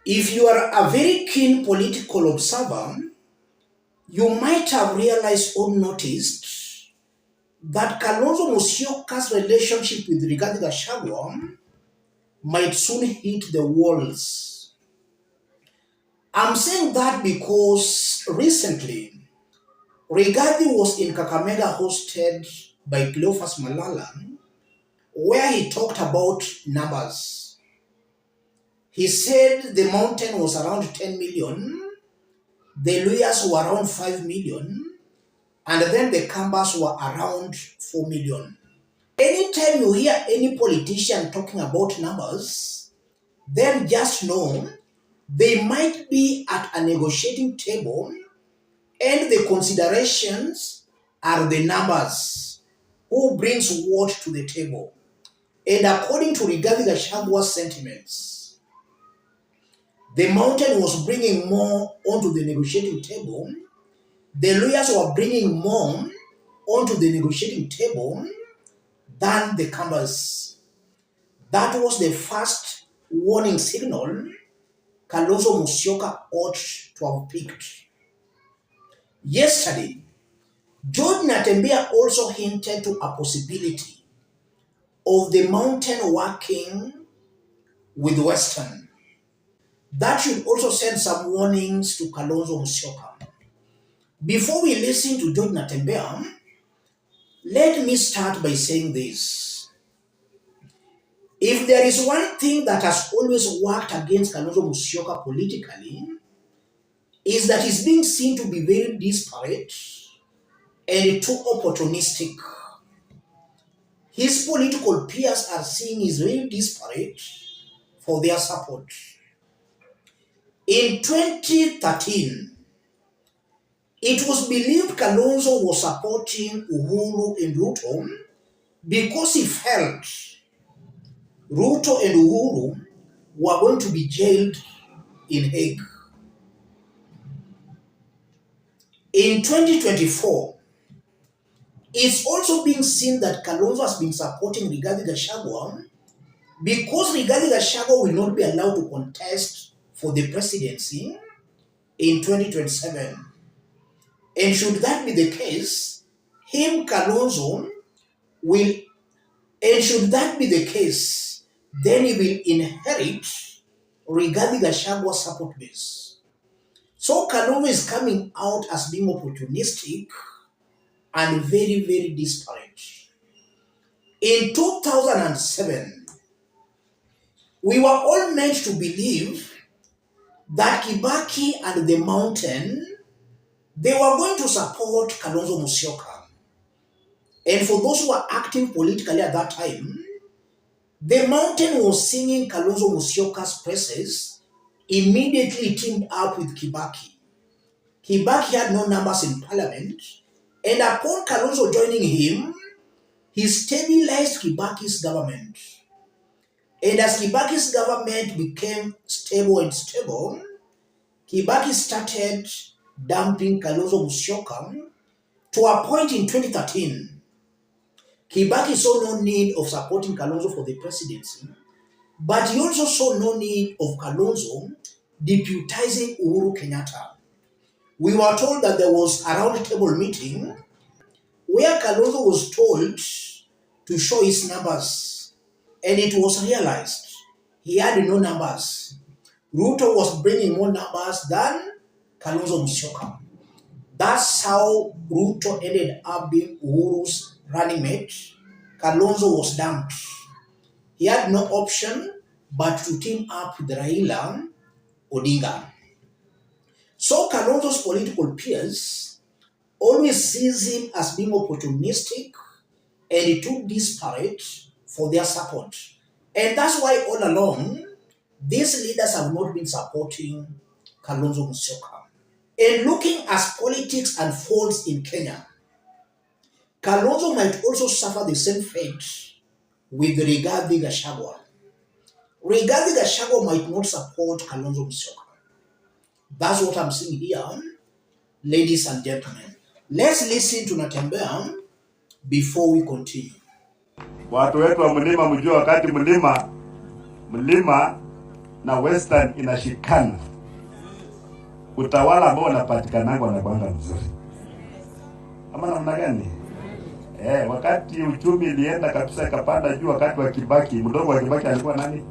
If you are a very keen political observer, you might have realized or noticed that Kalonzo Musyoka's relationship with Rigathi Gachagua might soon hit the walls. I'm saying that because recently, Rigathi was in Kakamega hosted by Cleophas Malala, where he talked about numbers. He said the mountain was around 10 million, the lawyers were around 5 million, and then the Kambas were around 4 million. Anytime you hear any politician talking about numbers, then just know they might be at a negotiating table and the considerations are the numbers. Who brings what to the table? And according to Rigathi Gachagua's sentiments, the mountain was bringing more onto the negotiating table. The lawyers were bringing more onto the negotiating table than the Kambas. That was the first warning signal Kalonzo Musyoka ought to have picked. Yesterday, George Natembeya also hinted to a possibility of the mountain working with Western. That should also send some warnings to Kalonzo Musyoka. Before we listen to George Natembeya, let me start by saying this. If there is one thing that has always worked against Kalonzo Musyoka politically, is that he's being seen to be very disparate and too opportunistic. His political peers are seeing he's very disparate for their support. In 2013, it was believed Kalonzo was supporting Uhuru and Ruto because he felt Ruto and Uhuru were going to be jailed in Hague. In 2024, it's also being seen that Kalonzo has been supporting Rigathi Gachagua because Rigathi Gachagua will not be allowed to contest for the presidency in 2027. And should that be the case, Kalonzo will, and should that be the case, then he will inherit Rigathi Gachagua's support base. So Kalonzo is coming out as being opportunistic and very, very disparate. In 2007, we were all meant to believe that Kibaki and the mountain, they were going to support Kalonzo Musyoka. And for those who were active politically at that time, the mountain was singing Kalonzo Musyoka's praises, immediately teamed up with Kibaki. Kibaki had no numbers in parliament, and upon Kalonzo joining him, he stabilized Kibaki's government. And as Kibaki's government became stable, Kibaki started dumping Kalonzo Musyoka to a point in 2013. Kibaki saw no need of supporting Kalonzo for the presidency, but he also saw no need of Kalonzo deputizing Uhuru Kenyatta. We were told that there was a round-table meeting where Kalonzo was told to show his numbers, and it was realized he had no numbers. Ruto was bringing more numbers than Kalonzo Musyoka. That's how Ruto ended up being Uhuru's running mate. Kalonzo was dumped. He had no option but to team up with Raila Odinga. So Kalonzo's political peers always sees him as being opportunistic and too disparate for their support. And that's why all along, these leaders have not been supporting Kalonzo Musyoka. And looking as politics unfolds in Kenya, Kalonzo might also suffer the same fate with Rigathi Gachagua. Rigathi Gachagua might not support Kalonzo Musyoka. That's what I'm seeing here, ladies and gentlemen. Let's listen to Natembeya before we continue. Watu wetu wa mlima mjua wakati mlima na Western inashikana, utawala ambao unapatikananga wanakuanga mzuri. Ama namna gani? Wakati uchumi ilienda kabisa ikapanda juu, wakati wa Kibaki, mdogo wa Kibaki alikuwa nani?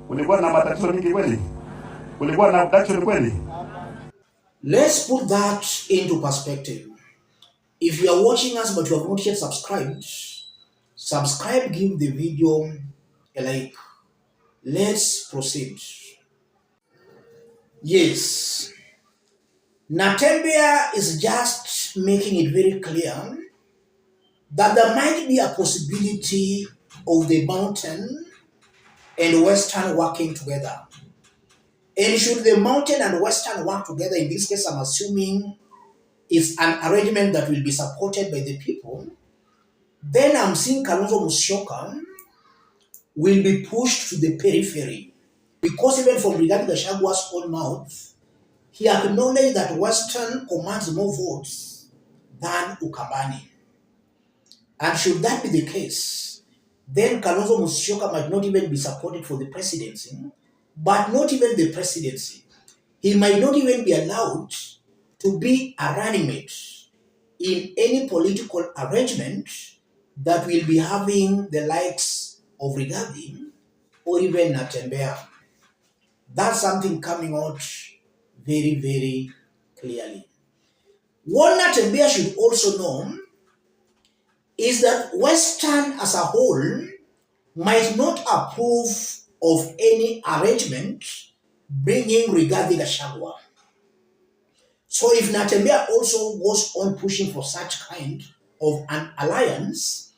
Ulikuwa na matatizo mingi kweli? Ulikuwa na abduction kweli? Let's put that into perspective. If you are watching us but you have not yet subscribed, subscribe, give the video a like. Let's proceed. Yes, Natembeya is just making it very clear that there might be a possibility of the mountain and Western working together. And should the mountain and Western work together, in this case, I'm assuming it's an arrangement that will be supported by the people, then I'm seeing Kalonzo Musyoka will be pushed to the periphery. Because even from regarding the Shagwa's own mouth, he acknowledged that Western commands more votes than Ukambani. And should that be the case, then Kalonzo Musyoka might not even be supported for the presidency, but not even the presidency. He might not even be allowed to be a running mate in any political arrangement that will be having the likes of Rigathi or even Natembeya. That's something coming out very, very clearly. What Natembeya should also know is that Western as a whole might not approve of any arrangement bringing Rigathi Gachagua. So if Natembeya also goes on pushing for such kind of an alliance,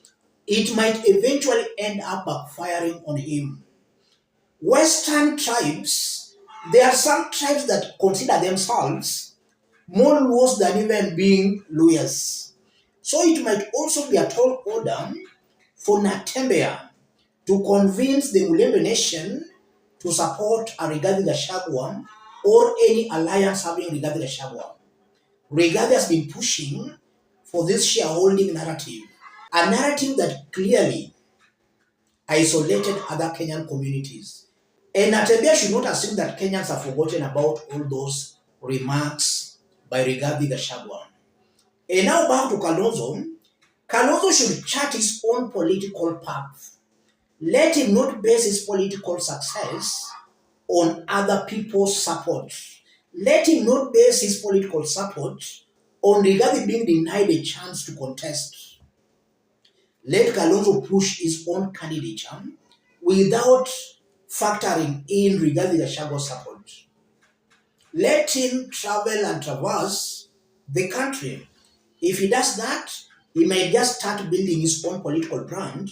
it might eventually end up backfiring on him. Western tribes, there are some tribes that consider themselves more Luos than even being lawyers. So it might also be a tall order for Natembeya to convince the Mulembe nation to support a Rigathi Gachagua or any alliance having Rigathi Gachagua. Rigathi has been pushing for this shareholding narrative, a narrative that clearly isolated other Kenyan communities. And Natembeya should not assume that Kenyans have forgotten about all those remarks by Rigathi Gachagua. And now back to Kalonzo. Kalonzo should chart his own political path. Let him not base his political success on other people's support. Let him not base his political support on Rigathi being denied a chance to contest. Let Kalonzo push his own candidature without factoring in Rigathi Gachagua's support. Let him travel and traverse the country. If he does that, he might just start building his own political brand,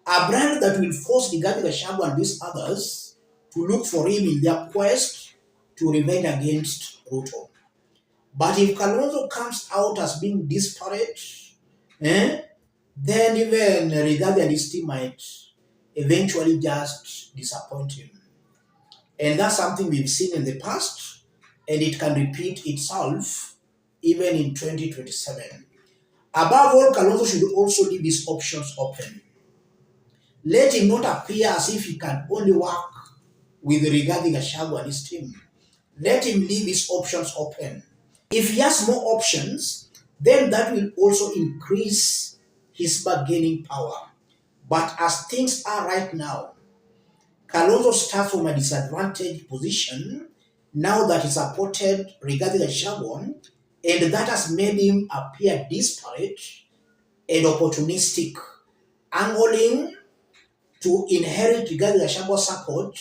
a brand that will force Rigathi Gachagua and these others to look for him in their quest to revenge against Ruto. But if Kalonzo comes out as being disparate, then even Rigathi and his team might eventually just disappoint him. And that's something we've seen in the past, and it can repeat itself even in 2027. Above all, Kalonzo should also leave his options open. Let him not appear as if he can only work with Rigathi Gachagua and his team. Let him leave his options open. If he has more options, then that will also increase his bargaining power. But as things are right now, Kalonzo starts from a disadvantaged position now that he supported Rigathi Gachagua, and that has made him appear disparate and opportunistic, angling to inherit Rigathi Gachagua's support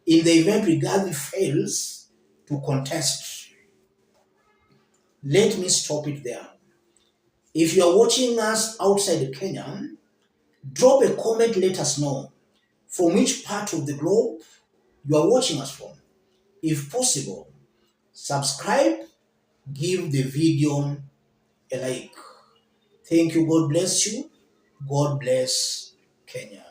in the event Rigathi fails to contest. Let me stop it there. If you are watching us outside Kenya, drop a comment, let us know from which part of the globe you are watching us from. If possible, subscribe, give the video a like. Thank you. God bless you. God bless Kenya.